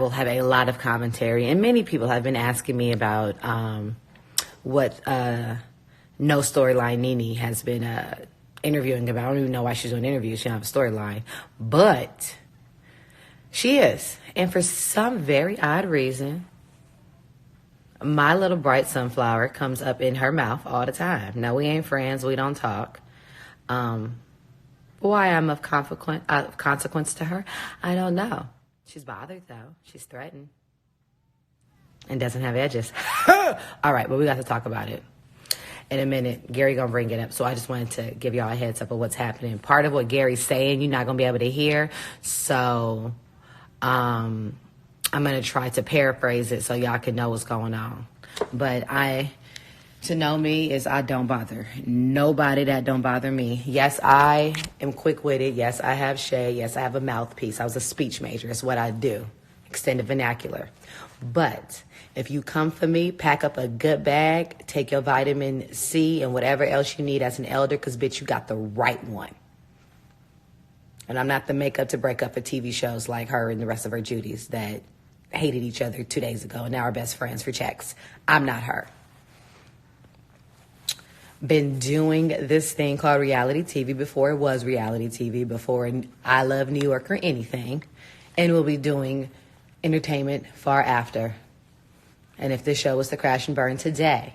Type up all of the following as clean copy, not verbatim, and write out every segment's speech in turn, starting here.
will have a lot of commentary, and many people have been asking me about what No Storyline Nene has been interviewing about. I don't even know why she's doing interviews. She don't have a storyline, but she is. And for some very odd reason, my little bright sunflower comes up in her mouth all the time. No, we ain't friends. We don't talk. Why I'm of consequence to her, I don't know. She's bothered, though. She's threatened. And doesn't have edges. All right, but we got to talk about it. In a minute, Gary going to bring it up. So I just wanted to give y'all a heads up of what's happening. Part of what Gary's saying, you're not going to be able to hear. So I'm going to try to paraphrase it so y'all can know what's going on. But to know me is I don't bother nobody. That don't bother me. Yes, I am quick-witted. Yes, I have shade. Yes, I have a mouthpiece. I was a speech major. It's what I do. Extended vernacular. But if you come for me, pack up a good bag, take your vitamin C and whatever else you need as an elder, because, bitch, you got the right one. And I'm not the makeup to break up for TV shows like her and the rest of her Judies that hated each other 2 days ago and now are best friends for checks. I'm not her. Been doing this thing called reality TV before it was reality TV, before I Love New York or anything, and we'll be doing entertainment far after. And if this show was to crash and burn today,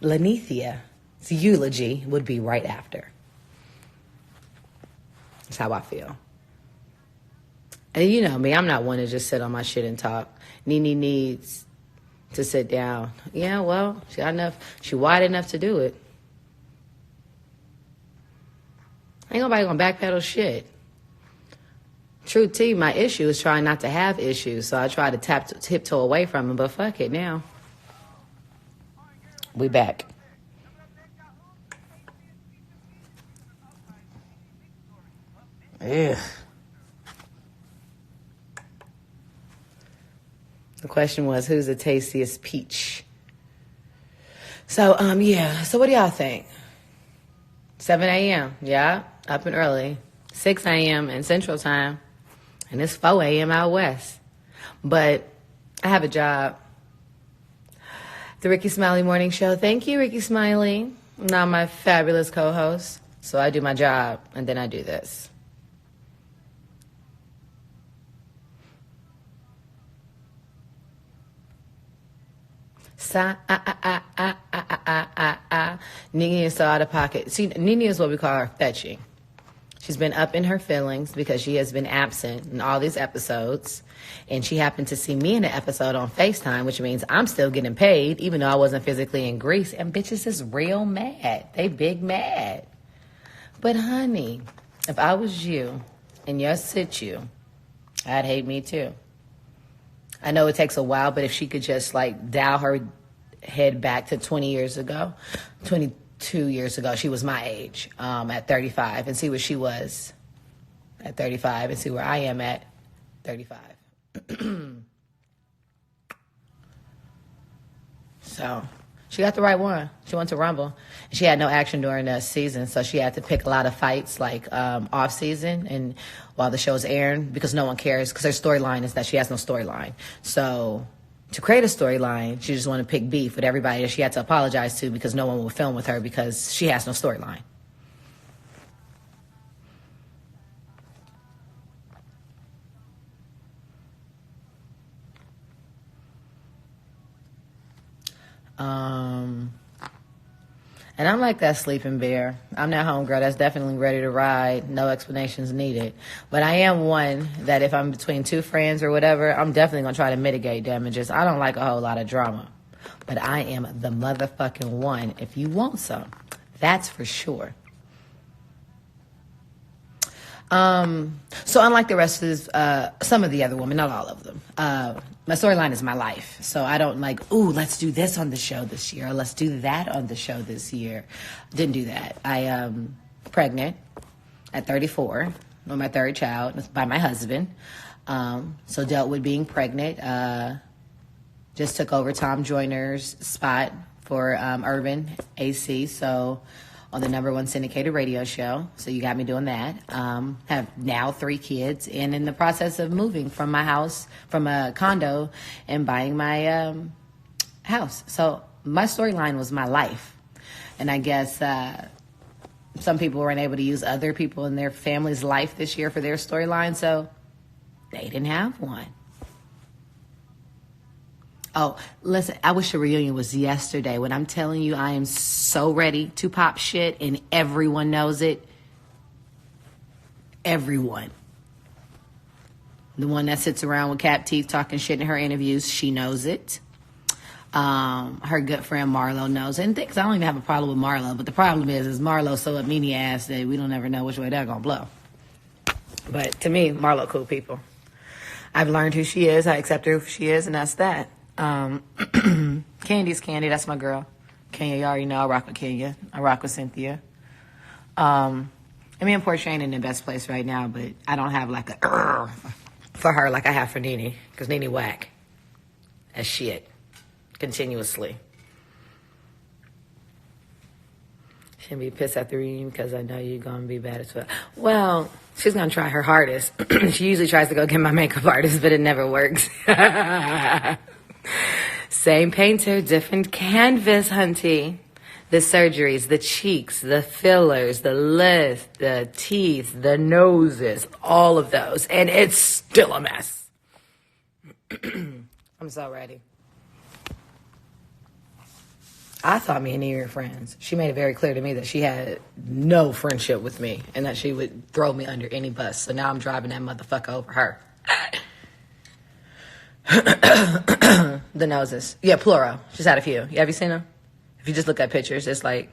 Lanithia's eulogy would be right after. That's how I feel. And you know me, I'm not one to just sit on my shit and talk. Nene needs to sit down. Yeah, well, she wide enough to do it. Ain't nobody gonna backpedal shit. True T, my issue is trying not to have issues, so I try to tiptoe away from them, but fuck it now. We back. Ugh. The question was, who's the tastiest peach? So, yeah. So what do y'all think? 7 a.m., yeah, up and early. 6 a.m. in Central Time. And it's 4 a.m. out West. But I have a job. The Ricky Smiley Morning Show. Thank you, Ricky Smiley. Now my fabulous co-host. So I do my job, and then I do this. Nene is so out of pocket. See, Nene is what we call her fetching. She's been up in her feelings because she has been absent in all these episodes. And she happened to see me in an episode on FaceTime, which means I'm still getting paid, even though I wasn't physically in Greece. And bitches is real mad. They big mad. But honey, if I was you in your situ, I'd hate me too. I know it takes a while, but if she could just like dial her head back to 22 years ago, she was my age at 35, and see where she was at 35 and see where I am at 35. So she got the right one. She went to Rumble. She had no action during the season, so she had to pick a lot of fights like off season and while the show's airing, because no one cares, because her storyline is that she has no storyline. So to create a storyline, she just wanted to pick beef with everybody that she had to apologize to because no one would film with her because she has no storyline. And I'm like that sleeping bear. I'm that homegirl that's definitely ready to ride. No explanations needed. But I am one that if I'm between two friends or whatever, I'm definitely going to try to mitigate damages. I don't like a whole lot of drama. But I am the motherfucking one if you want some. That's for sure. So unlike the rest of some of the other women, not all of them, my storyline is my life. So I don't like, ooh, let's do this on the show this year, or let's do that on the show this year. Didn't do that. I am pregnant at 34 with my third child by my husband. So dealt with being pregnant. Just took over Tom Joyner's spot for Urban AC. So on the #1 syndicated radio show. So you got me doing that. Have now 3 kids and in the process of moving from my house, from a condo, and buying my house. So my storyline was my life. And I guess some people weren't able to use other people in their family's life this year for their storyline, so they didn't have one. Oh, listen, I wish the reunion was yesterday. When I'm telling you I am so ready to pop shit and everyone knows it. Everyone. The one that sits around with cap teeth talking shit in her interviews, she knows it. Her good friend Marlo knows it. And things, I don't even have a problem with Marlo, but the problem is Marlo's so up Nene ass that we don't ever know which way they're gonna blow. But to me, Marlo cool people. I've learned who she is. I accept her who she is, and that's that. Candy's Candy, that's my girl. Kenya, you already know I rock with Kenya. I rock with Cynthia. I mean, Portia ain't in the best place right now, but I don't have like a for her like I have for Nene, because Nene whack as shit continuously. Shouldn't be pissed at the reunion because I know you're gonna be bad as well. Well, she's gonna try her hardest. She usually tries to go get my makeup artist, but it never works. Same painter, different canvas, hunty. The surgeries, the cheeks, the fillers, the lips, the teeth, the noses, all of those. And it's still a mess. I'm so ready. I thought me and Nene were friends. She made it very clear to me that she had no friendship with me and that she would throw me under any bus. So now I'm driving that motherfucker over her. The noses. Yeah, plural. She's had a few. Have you seen them? If you just look at pictures, it's like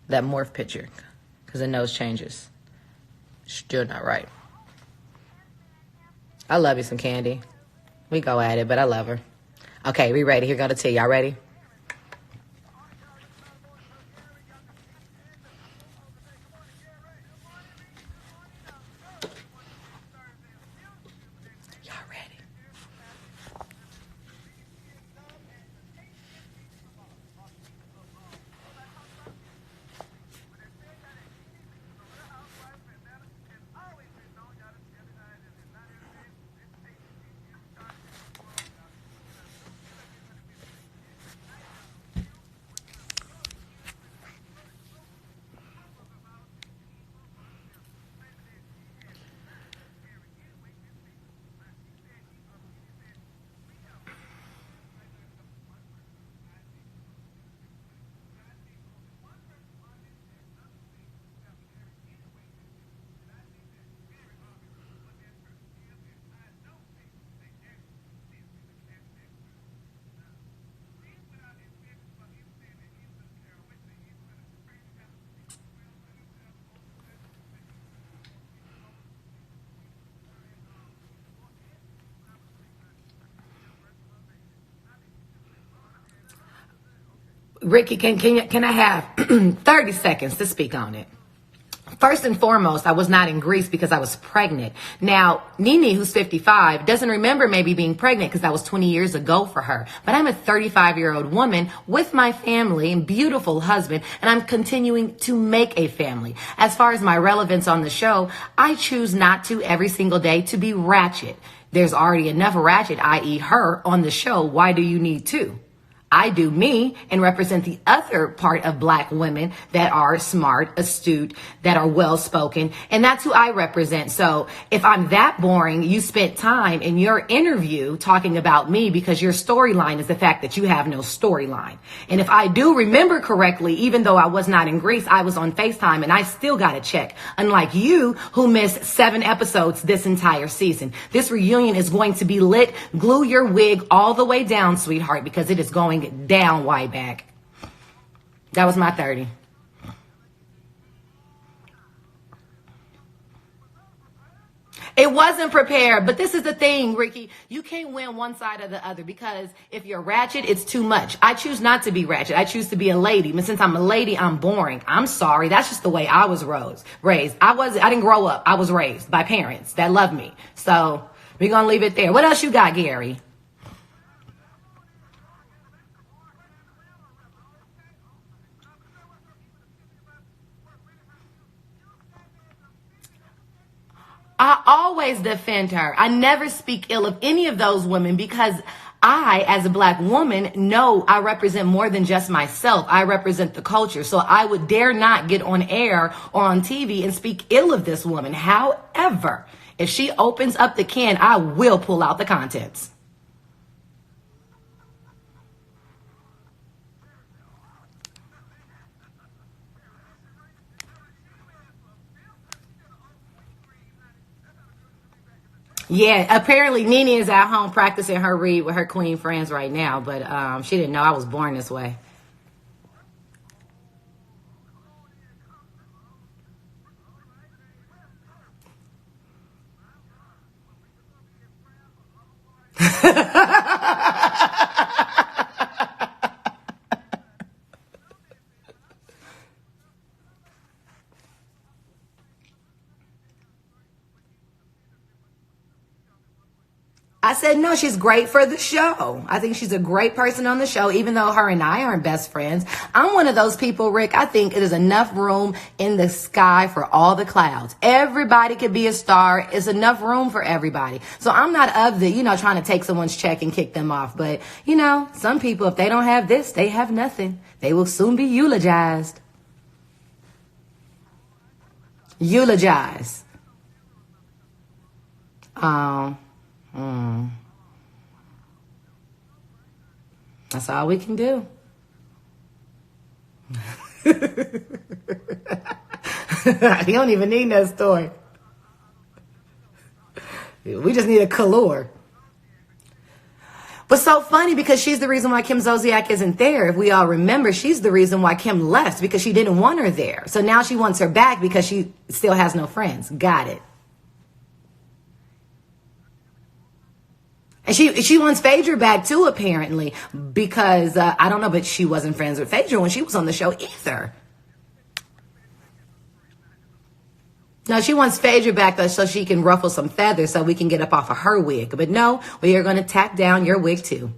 that morph picture because the nose changes. Still not right. I love you some Candy. We go at it, but I love her. Okay, we ready. Here go the tea. Y'all ready? Ricky, can I have 30 seconds to speak on it? First and foremost, I was not in Greece because I was pregnant. Now, Nene, who's 55, doesn't remember maybe being pregnant because that was 20 years ago for her. But I'm a 35-year-old woman with my family and beautiful husband, and I'm continuing to make a family. As far as my relevance on the show, I choose not to every single day to be ratchet. There's already enough ratchet, i.e. her, on the show. Why do you need two? I do me and represent the other part of black women that are smart, astute, that are well-spoken. And that's who I represent. So if I'm that boring, you spent time in your interview talking about me because your storyline is the fact that you have no storyline. And if I do remember correctly, even though I was not in Greece, I was on FaceTime and I still got a check. Unlike you who missed 7 episodes this entire season. This reunion is going to be lit. Glue your wig all the way down, sweetheart, because it is going down, white back. That was my 30. It wasn't prepared, but this is the thing, Ricky. You can't win one side or the other because if you're ratchet, it's too much. I choose not to be ratchet. I choose to be a lady. But since I'm a lady, I'm boring. I'm sorry. That's just the way I was raised. I didn't grow up. I was raised by parents that love me. So we're going to leave it there. What else you got, Gary? I always defend her. I never speak ill of any of those women because I, as a black woman, know I represent more than just myself. I represent the culture. So I would dare not get on air or on TV and speak ill of this woman. However, if she opens up the can, I will pull out the contents. Yeah, apparently Nene is at home practicing her read with her queen friends right now, but she didn't know I was born this way. I said, no, she's great for the show. I think she's a great person on the show, even though her and I aren't best friends. I'm one of those people, Rick. I think there's enough room in the sky for all the clouds. Everybody could be a star. It's enough room for everybody. So I'm not of the, trying to take someone's check and kick them off. But, some people, if they don't have this, they have nothing. They will soon be eulogized. Eulogize. That's all we can do. You don't even need no story. We just need a color. But so funny because she's the reason why Kim Zolciak isn't there. If we all remember, she's the reason why Kim left because she didn't want her there. So now she wants her back because she still has no friends. Got it. And she wants Phaedra back too, apparently, because I don't know, but she wasn't friends with Phaedra when she was on the show either. No, she wants Phaedra back so she can ruffle some feathers so we can get up off of her wig. But no, we are going to tack down your wig too.